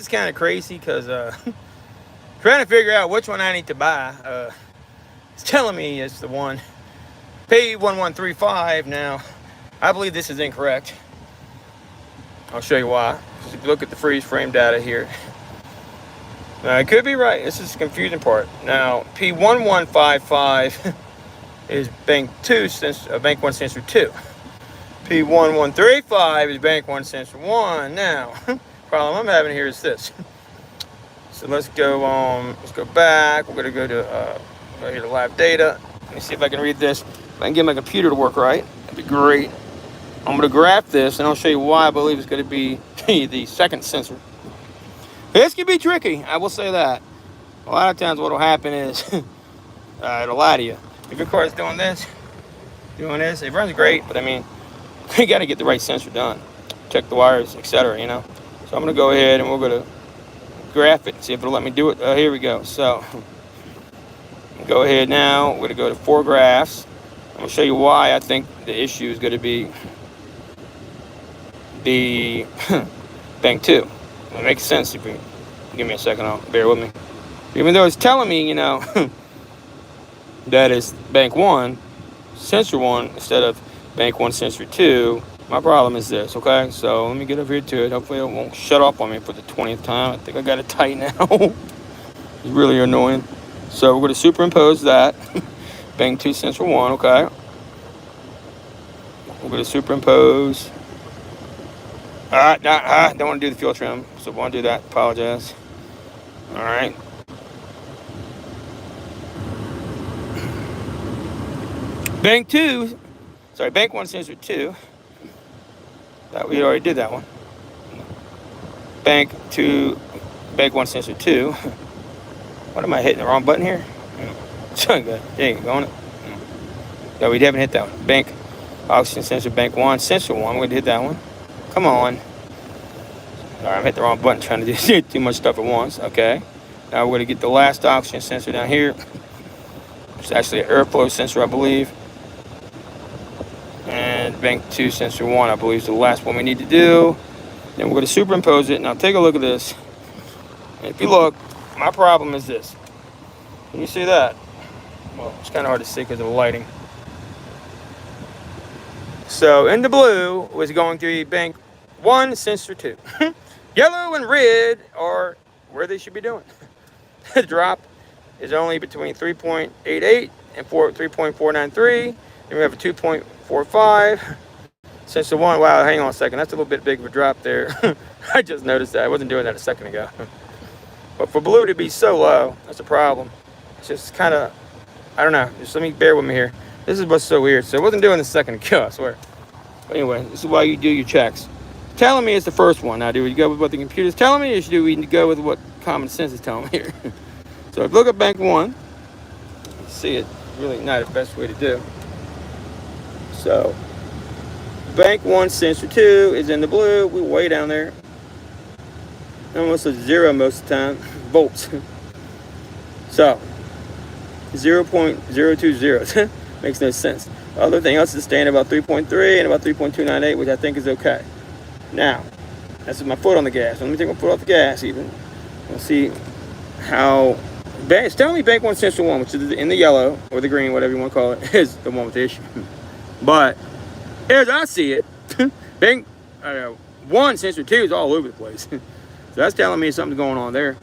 It's kind of crazy because trying to figure out which one I need to buy. It's telling me it's the one P1135. Now, I believe this is incorrect. I'll show you why. If you look at the freeze frame data here, I could be right. This is the confusing part. Now, P1155 is bank 2, bank 1 sensor 2. P1135 is bank 1 sensor 1. Now, problem I'm having here is this. So let's go back. We're gonna go to right here to live data. Let me see if I can read this. If I can get my computer to work right, that'd be great. I'm gonna graph this and I'll show you why I believe it's gonna be the second sensor. This can be tricky, I will say that. A lot of times what'll happen is it'll lie to you. If your car is doing this, it runs great, but I mean, you gotta get the right sensor done. Check the wires, etc., you know. So I'm gonna go ahead and we're gonna graph it, see if it'll let me do it. Here we go. So go ahead now. We're gonna go to 4 graphs. I'm gonna show you why I think the issue is gonna be the bank 2. It makes sense if you give me a second. Bear with me. Even though it's telling me, you know, that is bank 1, sensor 1 instead of bank 1, sensor 2. My problem is this, okay? So let me get over here to it. Hopefully it won't shut off on me for the 20th time. I think I got it tight now. It's really annoying. So we're going to superimpose that. Bank 2, sensor 1, okay? We're going to superimpose. Don't want to do the fuel trim, so won't do that. Apologize. All right. Bank 1 sensor 2. That we already did that one. Bank 1 sensor 2. What am I hitting the wrong button here? There you go. On it. No, we haven't hit that one. Bank oxygen sensor, bank 1, sensor 1. We're gonna hit that one. Come on. All right, I'm hitting the wrong button, trying to do too much stuff at once. Okay. Now we're gonna get the last oxygen sensor down here. It's actually an airflow sensor, I believe. And bank 2 sensor 1, I believe, is the last one we need to do. Then we're going to superimpose it. Now take a look at this. If you look, my problem is this. Can you see that? Well, it's kind of hard to see because of the lighting. So in the blue was going through bank 1 sensor 2. Yellow and red are where they should be doing. The drop is only between 3.88 and 3.493. Then we have a 2.45. Sensor 1, wow, hang on a second. That's a little bit big of a drop there. I just noticed that. I wasn't doing that a second ago. But for blue to be so low, that's a problem. It's just kind of, I don't know. Just let me bear with me here. This is what's so weird. So I wasn't doing this a second ago, I swear. But anyway, this is why you do your checks. Telling me it's the first one. Now, do we go with what the computer's telling me, or do we go with what common sense is telling me here? So if you look at bank 1, see it, really not the best way to do. So bank 1 sensor 2 is in the blue. We're way down there. Almost a 0 most of the time. Volts. So 0.020. Makes no sense. Everything else is staying about 3.3 and about 3.298, which I think is okay. Now, that's my foot on the gas. Let me take my foot off the gas even. Let's see how. It's telling me bank 1 sensor 1, which is in the yellow or the green, whatever you want to call it, is the one with the issue. But as I see it, bank 1 sensor 2 is all over the place. So that's telling me something's going on there.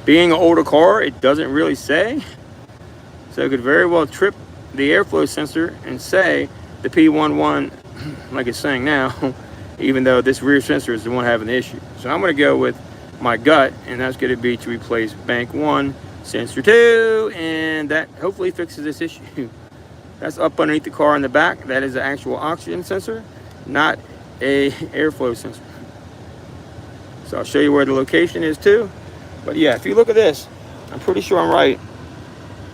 Being an older car, it doesn't really say. So it could very well trip the airflow sensor and say the P11, like it's saying now, even though this rear sensor is the one having the issue. So I'm going to go with my gut, and that's going to be to replace bank 1 sensor 2, and that hopefully fixes this issue. That's up underneath the car in the back. That is the actual oxygen sensor, not a airflow sensor. So I'll show you where the location is too. But yeah, if you look at this, I'm pretty sure I'm right.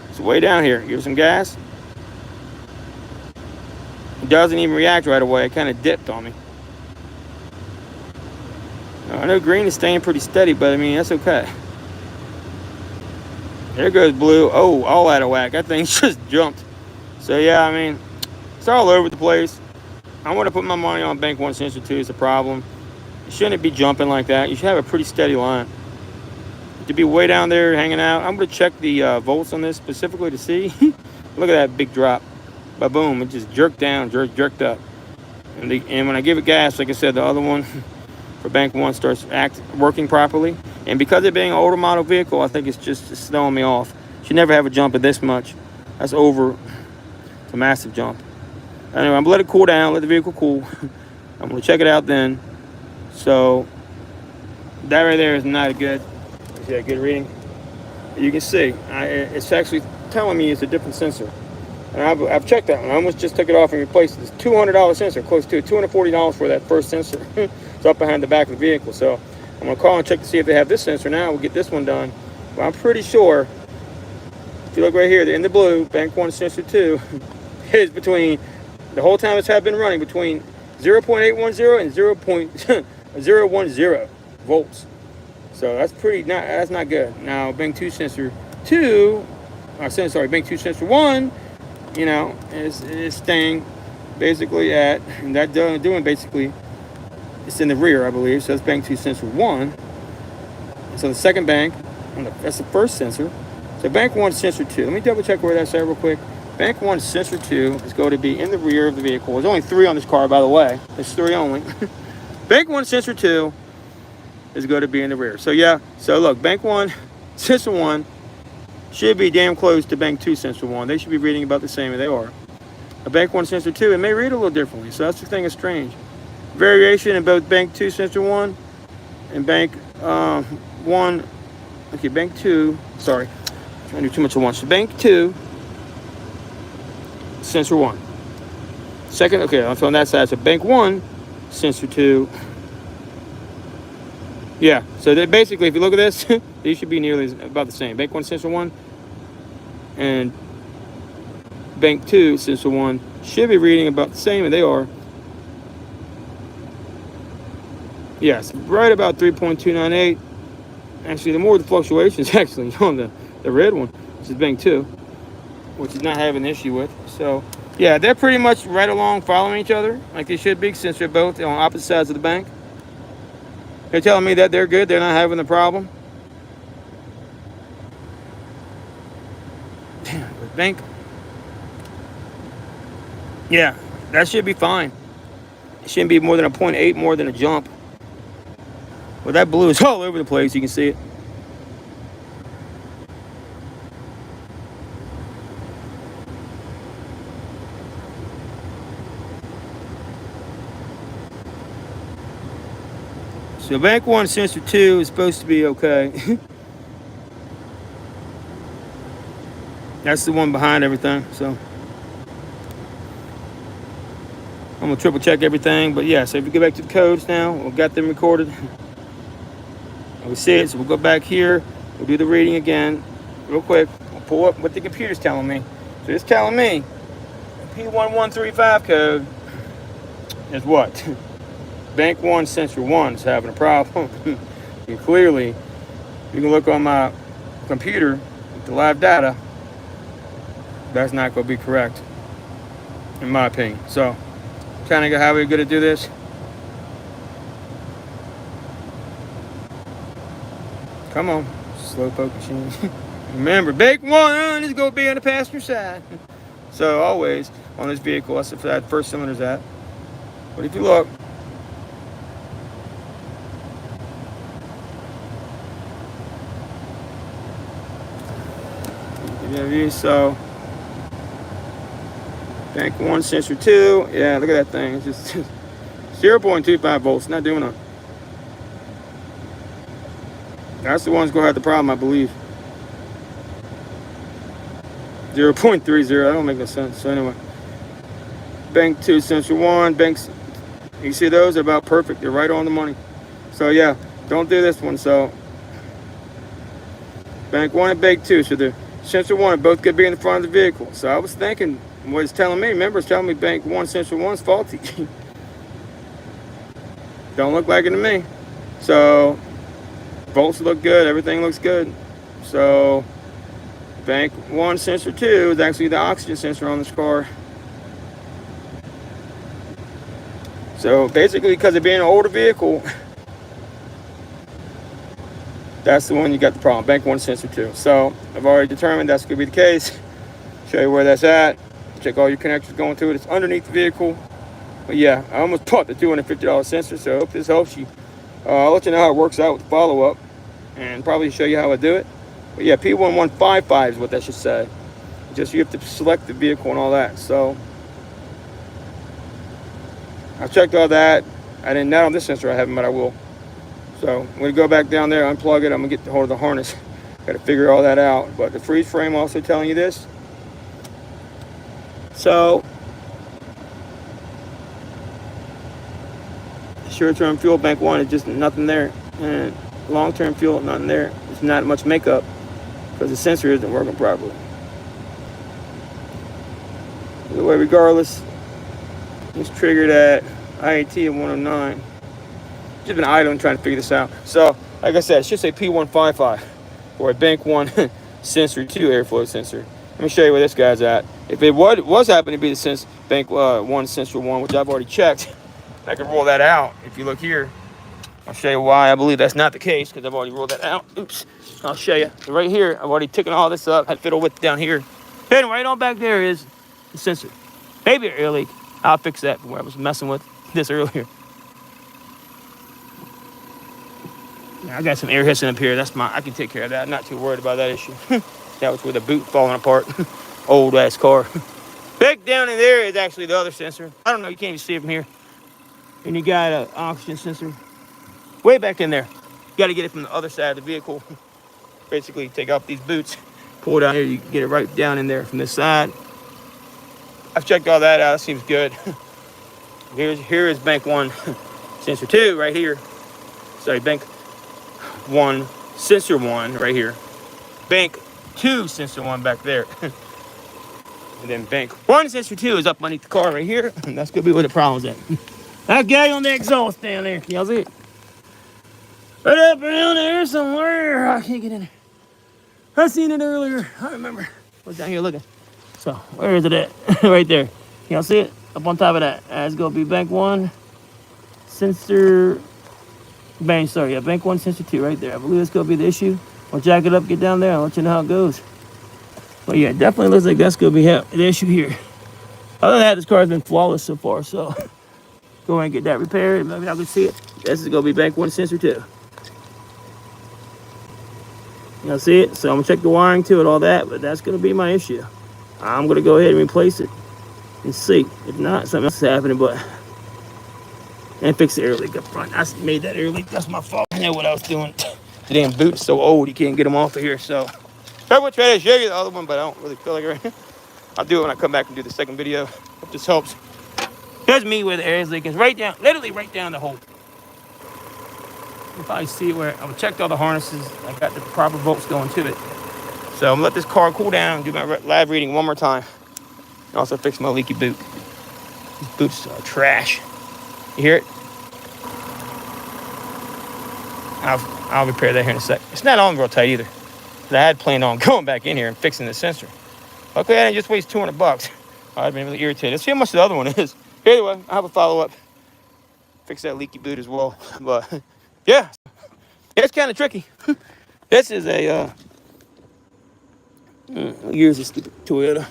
It's way down here. Give it some gas. It doesn't even react right away. It kind of dipped on me. I know green is staying pretty steady, but I mean, that's okay. There goes blue. Oh, all out of whack. That thing just jumped. So yeah, I mean, it's all over the place. I want to put my money on bank 1 sensor 2 is a problem. You shouldn't be jumping like that. You should have a pretty steady line. To be way down there hanging out, I'm going to check the volts on this specifically to see. Look at that big drop. Ba-boom, it just jerked down, jerked up. And when I give it gas, like I said, the other one for bank 1 starts working properly. And because it being an older model vehicle, I think it's throwing me off. Should never have a jump of this much. That's over. It's a massive jump. Anyway, I'm going to let it cool down, let the vehicle cool. I'm going to check it out then. So that right there is not a good, is that a good reading? You can see, it's actually telling me it's a different sensor. And I've checked that one. I almost just took it off and replaced it. It's a $200 sensor, close to it. $240 for that first sensor. It's up behind the back of the vehicle. So I'm going to call and check to see if they have this sensor now. We'll get this one done. But I'm pretty sure, if you look right here, in the blue, bank 1 sensor 2 is between, the whole time it's been running, between 0.810 and 0.010 volts. So that's not good. Now, bank 2 sensor 2, bank 2 sensor 1, you know, is staying basically at, and that doing basically, it's in the rear, I believe. So that's bank 2 sensor 1. So the second bank, that's the first sensor. So bank 1 sensor 2. Let me double check where that's at real quick. Bank 1 sensor 2 is going to be in the rear of the vehicle. There's only 3 on this car, by the way. There's 3 only. Bank 1 sensor 2 is going to be in the rear. So yeah, so look, bank 1 sensor 1 should be damn close to bank 2 sensor 1. They should be reading about the same as they are. A bank 1 sensor 2, it may read a little differently. So that's the thing that's strange. Variation in both bank 2 sensor 1 and bank 1. Okay, bank 2. Sorry, I'm trying to do too much at once. So bank 2 sensor 1. Second, okay, so on that side, so bank 1 sensor 2. Yeah, so they basically, if you look at this, these should be nearly about the same. Bank 1 sensor 1 and bank 2 sensor 1 should be reading about the same, and they are. Yes, right about 3.298. Actually, the more the fluctuations actually on the red one, which is bank 2, which is not having an issue with. So yeah, they're pretty much right along following each other like they should be, since they're both on opposite sides of the bank. They're telling me that they're good, they're not having the problem. Damn, the bank. Yeah, that should be fine. It shouldn't be more than a 0.8 more than a jump. Well, that blue is all over the place, you can see it. So bank 1 sensor 2 is supposed to be okay. That's the one behind everything. So I'm gonna triple check everything. But yeah, so if we go back to the codes now, we've got them recorded. We see it, so we'll go back here. We'll do the reading again, real quick. We'll pull up what the computer's telling me. So it's telling me the P1135 code is what? Bank 1 sensor 1 is having a problem. And clearly, you can look on my computer with the live data. That's not going to be correct, in my opinion. So, kind of how we're going to do this. Come on, slowpoke machine. Remember, bank 1 is going to be on the passenger side. So always on this vehicle, that's if that first cylinder's at. But if you look, so bank 1 sensor 2, yeah, look at that thing. It's just 0.25 volts, not doing it. That's the one's gonna have the problem, I believe. 0.30, that don't make no sense. So anyway, bank 2 sensor 1, banks, you see those are about perfect. They're right on the money. So yeah, don't do this one. So bank 1 and bank 2, so the sensor 1 both could be in the front of the vehicle. So I was thinking, what it's telling me, remember it's telling me bank 1 sensor 1 is faulty. Don't look like it to me. So volts look good, everything looks good. So bank 1 sensor 2 is actually the oxygen sensor on this car. So basically, because it being an older vehicle, that's the one you got the problem. Bank 1 sensor 2. So I've already determined that's going to be the case. Show you where that's at. Check all your connectors going to it. It's underneath the vehicle. But yeah, I almost bought the $250 sensor, so I hope this helps you. I'll let you know how it works out with the follow-up and probably show you how I do it. But yeah, P1155 is what that should say. Just you have to select the vehicle and all that. So I've checked all that. I didn't, not on this sensor I haven't, but I will. So I'm gonna go back down there, unplug it. I'm gonna get the hold of the harness. Got to figure all that out. But the freeze frame also telling you this. So short-term fuel, bank 1 is just nothing there, and long-term fuel, nothing there. There's not much makeup because the sensor isn't working properly. Either way, regardless, it's triggered at IAT of 109. Just been idling trying to figure this out. So, like I said, it should say P1155 or a bank 1 sensor 2 airflow sensor. Let me show you where this guy's at. If it was happening to be the bank 1 sensor 1, which I've already checked, I can roll that out. If you look here, I'll show you why I believe that's not the case, because I've already rolled that out. Oops. I'll show you. Right here, I've already taken all this up. Had fiddle width down here. And right on back there is the sensor. Maybe an air leak. I'll fix that from where I was messing with this earlier. Yeah, I got some air hissing up here. I can take care of that. I'm not too worried about that issue. That was with the boot falling apart. Old ass car. Back down in there is actually the other sensor. I don't know, you can't even see it from here. And you got an oxygen sensor way back in there. You got to get it from the other side of the vehicle. Basically, take off these boots, pull it down here. You can get it right down in there from this side. I've checked all that out. It seems good. Here is bank 1 sensor 2 right here. Sorry, bank 1 sensor 1 right here. Bank 2 sensor 1 back there. And then bank 1 sensor 2 is up underneath the car right here. And that's going to be where the problem's at. That guy on the exhaust down there. Y'all see it? Right up around there somewhere. I can't get in there. I seen it earlier. I remember. I was down here looking. So, where is it at? Right there. Y'all see it? Up on top of that. That's going to be bank 1 sensor. Bank 1 sensor 2 right there. I believe that's going to be the issue. I'll jack it up, get down there. I'll let you know how it goes. But yeah, it definitely looks like that's going to be the issue here. Other than that, this car has been flawless so far. So, go ahead and get that repaired. Maybe I can see it. This is going to be bank 1 sensor 2. Y'all see it? So I'm going to check the wiring to it, all that. But that's going to be my issue. I'm going to go ahead and replace it and see. If not, something else is happening. But, and fix the air leak up front. I made that air leak. That's my fault. I know what I was doing. The damn boot's so old, you can't get them off of here. So I would try to show you the other one, but I don't really feel like it right now. I'll do it when I come back and do the second video. Hope this helps. Here's me where the air is leaking. Right down, literally right down the hole. You probably see where I've checked all the harnesses. I got the proper volts going to it. So I'm gonna let this car cool down, do my lab reading one more time. And also fix my leaky boot. These boots are trash. You hear it? I'll repair that here in a sec. It's not on real tight either. But I had planned on going back in here and fixing the sensor. Luckily, I didn't just waste $200. I've been really irritated. Let's see how much the other one is. Anyway, I'll have a follow-up. Fix that leaky boot as well. But, yeah. It's kind of tricky. This is a, here's this stupid Toyota.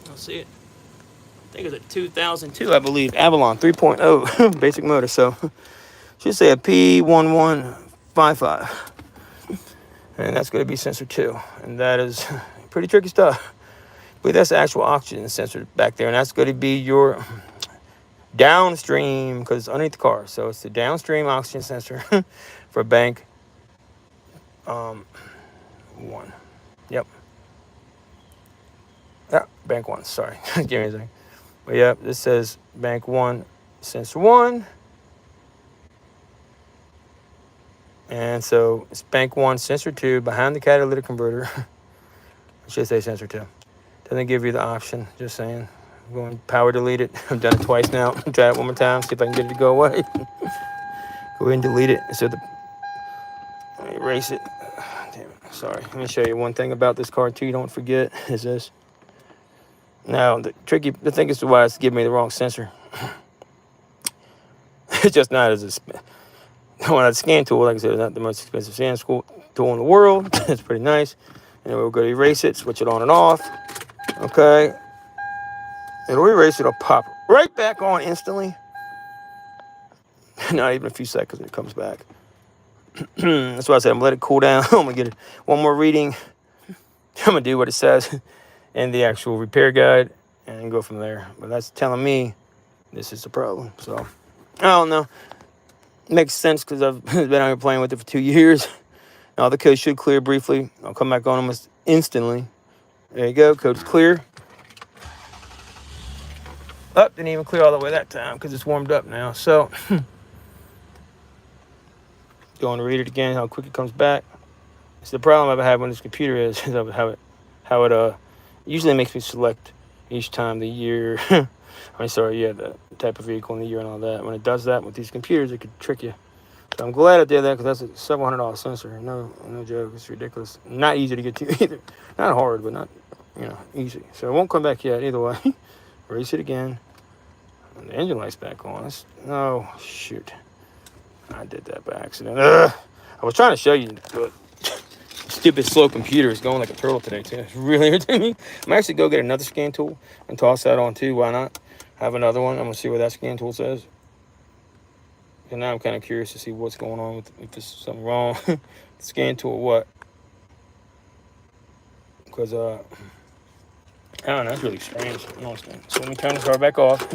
I'll see it. I think it's a 2002, I believe. Avalon 3.0 basic motor. So, should say a P1155. And that's going to be sensor 2. And that is pretty tricky stuff. But that's the actual oxygen sensor back there. And that's going to be your downstream, because it's underneath the car. So it's the downstream oxygen sensor for bank 1. Yep. Yeah, bank 1. Sorry. Give me a second. But yeah, this says bank 1 sensor 1. And so it's bank 1 sensor 2 behind the catalytic converter. I should say sensor 2. Doesn't give you the option, just saying. I'm going to power delete it. I've done it twice now. Try it one more time, see if I can get it to go away. Go ahead and delete it. So let me erase it. Damn it. Sorry. Let me show you one thing about this car too. Don't forget is this. Now the thing is why it's giving me the wrong sensor. It's just not as Well, that scan tool, like I said, is not the most expensive scan tool in the world. It's pretty nice. And we'll go to erase it, switch it on and off. Okay. It'll erase it, it'll pop right back on instantly. Not even a few seconds, it comes back. That's why I said I'm gonna let it cool down. I'm gonna get one more reading. I'm gonna do what it says in the actual repair guide and go from there. But that's telling me this is the problem. So I don't know. Makes sense because I've been out here playing with it for 2 years. Now the code should clear briefly. I'll come back on almost instantly. There you go, code's clear. Oh, didn't even clear all the way that time because it's warmed up now. So going to read it again, how quick it comes back. It's the problem I've had when this computer is how it usually makes me select each time the year. The type of vehicle and the year and all that. When it does that with these computers, it could trick you. So I'm glad I did that because that's a several $100 sensor. No joke. It's ridiculous. Not easy to get to either. Not hard, but not easy. So it won't come back yet either way. Erase it again. And the engine light's back on. Oh shoot! I did that by accident. I was trying to show you, but stupid slow computer is going like a turtle today too. It's really irritating me. I'm actually go get another scan tool and toss that on too. Why not? Have another one. I'm gonna see what that scan tool says. And now I'm kind of curious to see what's going on with if there's something wrong. Scan tool, what? Because I don't know. It's really strange. So let me turn the car back off.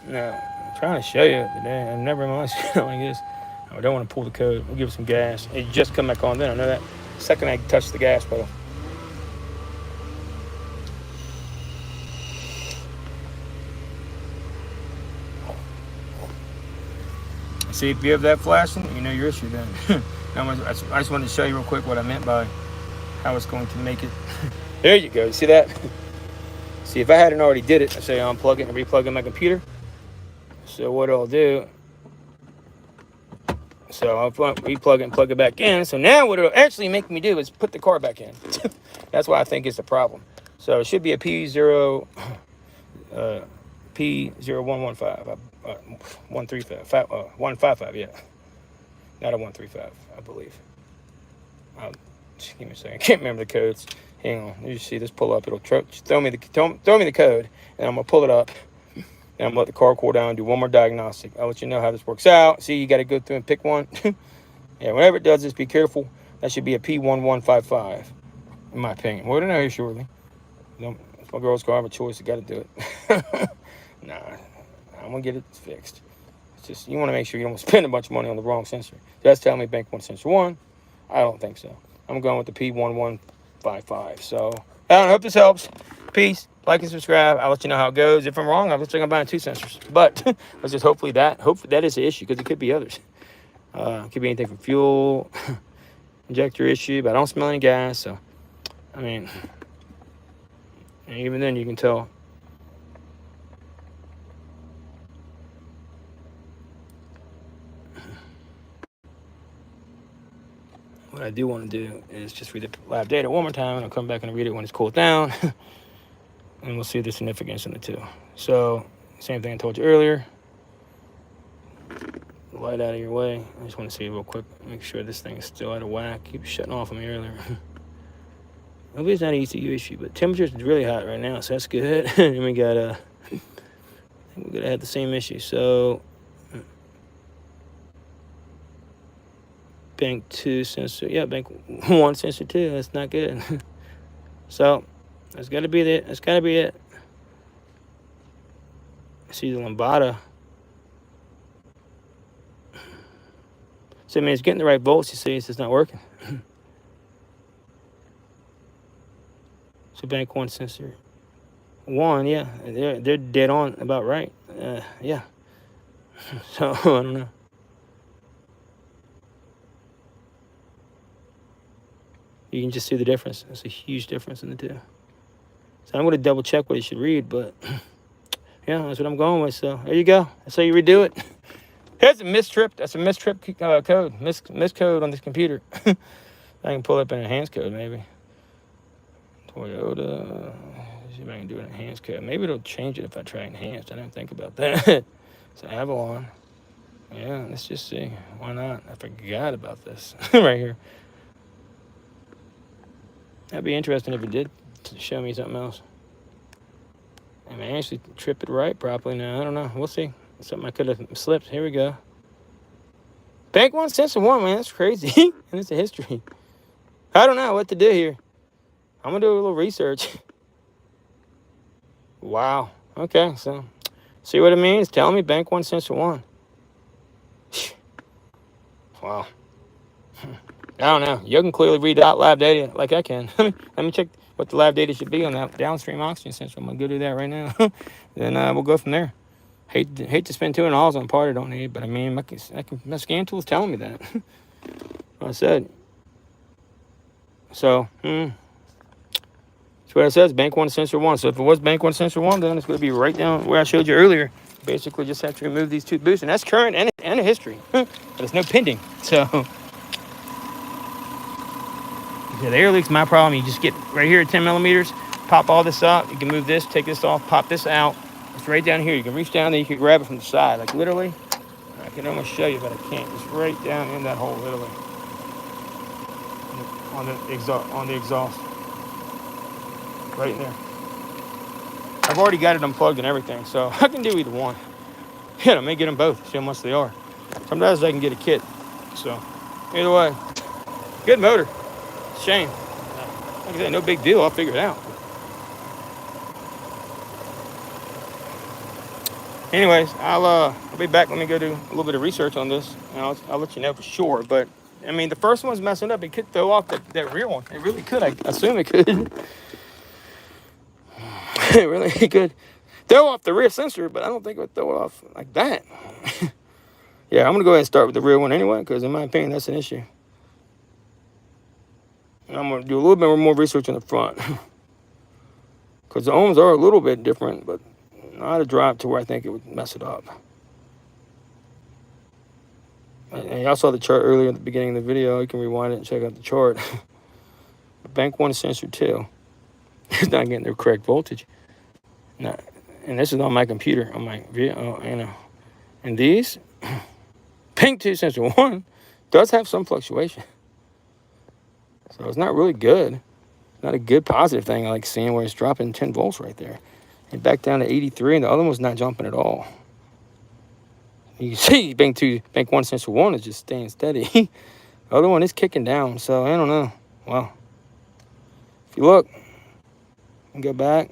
Now I'm trying to show you today. I've never in my life seen like this. I don't want to pull the code. We'll give it some gas. It just come back on then. I know that. Second I touch the gas pedal. See, if you have that flashing, you know your issue then. I just wanted to show you real quick what I meant by how it's going to make it. There you go. You see that? See, if I hadn't already did it, I say unplug it and replug in my computer. So what I'll do, so I'll replug it and plug it back in. So now what it'll actually make me do is put the car back in. That's why I think it's the problem. So it should be a P0115, 155, yeah. Not a 135, I believe. Just give me a second. I can't remember the codes. Hang on. You see this pull up. It'll throw me the code, and I'm gonna pull it up. And I'm gonna let the car cool down and do one more diagnostic. I'll let you know how this works out. See, you got to go through and pick one. Yeah, whenever it does this, be careful. That should be a P1155, in my opinion. We'll know here shortly. It's my girl's car. I have a choice. I got to do it. Nah, I'm gonna get it fixed. It's just you want to make sure you don't spend a bunch of money on the wrong sensor. That's telling me bank one sensor one. I don't think so. I'm going with the P1155. So I hope this helps. Peace. Like and subscribe. I'll let you know how it goes. If I'm wrong, I'll think I'm buying 2 sensors. But let's just hopefully that is the issue because it could be others. It could be anything from fuel, injector issue, but I don't smell any gas. So, I mean, and even then you can tell. What I do want to do is just read the live data one more time, and I'll come back and read it when it's cooled down. And we'll see the significance in the two. So, same thing I told you earlier. Light out of your way. I just want to see real quick. Make sure this thing is still out of whack. Keep shutting off on me earlier. Maybe it's not an ECU issue, but temperature's really hot right now, so that's good. And we got I think we're gonna have the same issue. So, bank 2 sensor. Yeah, bank 1 sensor 2. That's not good. So. That's got to be it. That's got to be it. See the lambada. So, I mean, it's getting the right volts, you see. It's just not working. So, bank 1 sensor 1, yeah. They're dead on about right. Yeah. So, I don't know. You can just see the difference. It's a huge difference in the two. So I'm going to double check what it should read, but yeah, that's what I'm going with. So there you go. That's how you redo it. Here's a mistrip. That's a mistrip code. Miscode on this computer. I can pull up an enhanced code maybe. Toyota. See if I can do an enhanced code. Maybe it'll change it if I try enhanced. I didn't think about that. It's Avalon. Yeah, let's just see. Why not? I forgot about this right here. That'd be interesting if it did show me something else. I may actually trip it right properly now. I don't know. We'll see. Something I could have slipped. Here we go. Bank 1 sensor 1, man. That's crazy. And it's a history. I don't know what to do here. I'm going to do a little research. Wow. Okay, so see what it means? Tell me bank 1 sensor 1. Wow. I don't know. You can clearly read out live data like I can. Let me check what the live data should be on that downstream oxygen sensor. I'm going to go do that right now. Then we'll go from there. Hate to spend $200 on a part I don't need, but I mean, my scan tool's telling me that. What I said. So, that's what it says, bank 1 sensor 1. So if it was bank 1 sensor 1, then it's going to be right down where I showed you earlier. Basically, just have to remove these 2 boosts, and that's current and a history. But it's no pending. So, yeah, the air leak's my problem. You just get right here at 10 millimeters, pop all this up. You can move this, take this off, pop this out. It's right down here. You can reach down there. You can grab it from the side. Like literally, I can almost show you, but I can't. It's right down in that hole, literally. On the exhaust. Right in there. I've already got it unplugged and everything, so I can do either one. Yeah, I may get them both, see how much they are. Sometimes I can get a kit. So, either way, good motor. Shame. Like I said, no big deal. I'll figure it out. Anyways, I'll be back. Let me go do a little bit of research on this, and I'll let you know for sure. But I mean, the first one's messing up. It could throw off that rear one. It really could. I assume it could. It really could throw off the rear sensor, but I don't think it would throw it off like that. Yeah, I'm gonna go ahead and start with the rear one anyway, because in my opinion, that's an issue. And I'm gonna do a little bit more research on the front, because the ohms are a little bit different, but not a drop to where I think it would mess it up. And y'all saw the chart earlier at the beginning of the video. You can rewind it and check out the chart. Bank 1 sensor 2. It's not getting the correct voltage. No, and this is on my computer, on my video, And these, bank 2 sensor 1 does have some fluctuation. So it's not really good. Not a good positive thing. I like seeing where it's dropping 10 volts right there. And back down to 83, and the other one's not jumping at all. You can see bank 1 sensor 1 is just staying steady. The other one is kicking down, so I don't know. Wow. If you look, and go back.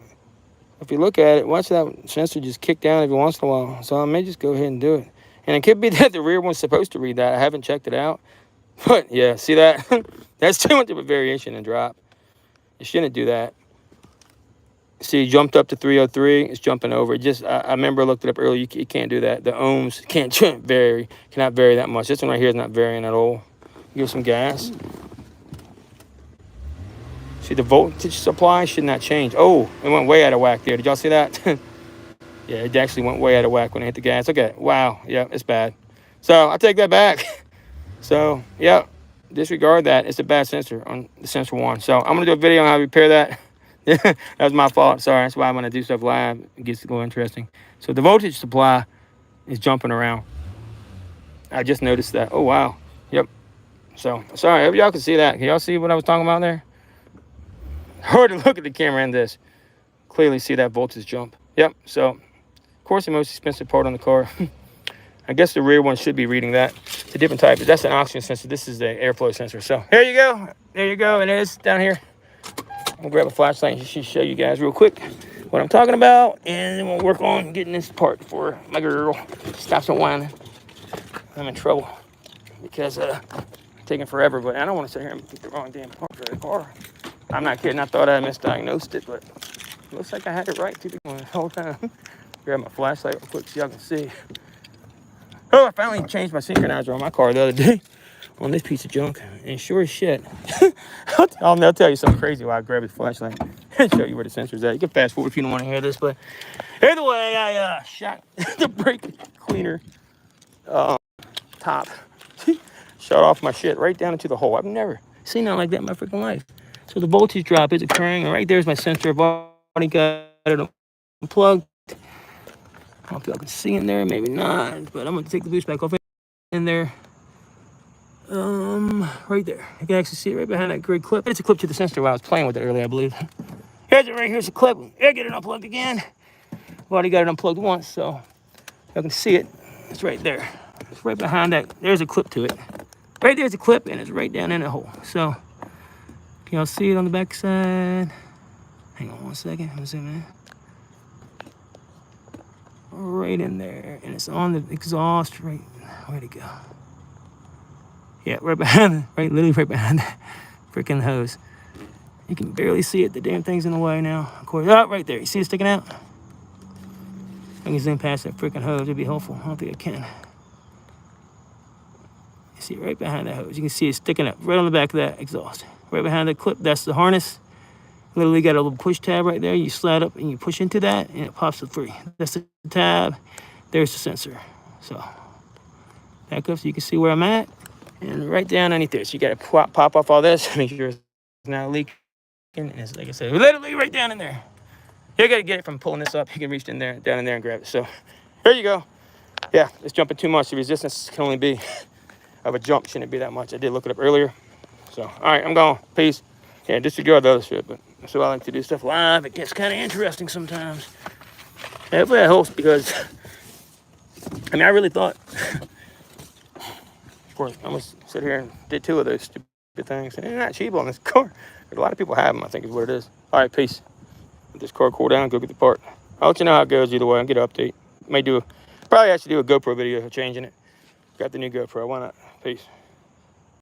If you look at it, watch that sensor just kick down every once in a while. So I may just go ahead and do it. And it could be that the rear one's supposed to read that. I haven't checked it out. But yeah, see that? That's too much of a variation and drop. It shouldn't do that. See, it jumped up to 303. It's jumping over. I remember I looked it up earlier. You can't do that. The ohms cannot vary that much. This one right here is not varying at all. Give some gas. See, the voltage supply should not change. Oh, it went way out of whack there. Did y'all see that? Yeah, it actually went way out of whack when I hit the gas. Okay, wow. Yeah, it's bad. So I take that back. So, yeah, disregard that. It's a bad sensor on the sensor 1. So I'm going to do a video on how to repair that. That was my fault. Sorry. That's why when I do stuff live, it gets a little interesting. So the voltage supply is jumping around. I just noticed that. Oh, wow. Yep. So, sorry. I hope y'all can see that. Can y'all see what I was talking about there? Hard to look at the camera in this. Clearly see that voltage jump. Yep. So, of course, the most expensive part on the car. I guess the rear one should be reading that. It's a different type. That's an oxygen sensor. This is the airflow sensor. So, here you go. There you go. It is down here. I'll grab a flashlight and just show you guys real quick what I'm talking about. And then we'll work on getting this part for my girl. Stops and whining. I'm in trouble because it's taking forever. But I don't want to sit here and pick the wrong damn part for the car. I'm not kidding. I thought I misdiagnosed it, but it looks like I had it right the whole time. Grab my flashlight real quick so y'all can see. Oh, I finally changed my synchronizer on my car the other day on this piece of junk. And sure as shit, I'll tell you something crazy while I grab his flashlight and show you where the sensor's at. You can fast forward if you don't want to hear this, but either way, I shot the brake cleaner top. Shot off my shit right down into the hole. I've never seen nothing like that in my freaking life. So the voltage drop is occurring, and right there's my sensor. I've already got it unplugged. I don't know if y'all can see in there, maybe not, but I'm gonna take the boost back off in there. Right there. You can actually see it right behind that grid clip. It's a clip to the sensor while I was playing with it earlier, I believe. Here's it right here's a clip. Yeah, get it unplugged again. I've already got it unplugged once, so y'all can see it. It's right there. It's right behind that. There's a clip to it. Right there's a clip, and it's right down in the hole. So, can y'all see it on the back side? Hang on one second. Let me zoom in. Right in there, and it's on the exhaust. Right, where'd it go? Yeah, right behind, right, literally right behind that freaking hose. You can barely see it. The damn thing's in the way now. Of course, oh, right there. You see it sticking out? I can zoom past that freaking hose. It'd be helpful. I don't think I can. You see it right behind that hose. You can see it sticking up right on the back of that exhaust. Right behind that clip. That's the harness. Literally got a little push tab right there. You slide up and you push into that, and it pops it free. That's the tab. There's the sensor. So back up so you can see where I'm at. And right down underneath there. So you got to pop off all this. Make sure it's not leaking. And it's, like I said, literally right down in there. You got to get it from pulling this up. You can reach in there, down in there and grab it. So there you go. Yeah, it's jumping too much. The resistance can only be of a jump. Shouldn't be that much. I did look it up earlier. So, all right, I'm gone. Peace. Yeah, disregard the other shit, but so I like to do stuff live. It gets kind of interesting sometimes. Hopefully that helps because, I mean, I really thought, of course, I almost sit here and did 2 of those stupid things. And they're not cheap on this car. But a lot of people have them, I think is what it is. All right, peace. Let this car cool down, go get the part. I'll let you know how it goes either way. I'll get an update. Probably actually do a GoPro video of changing it. Got the new GoPro. Why not? Peace.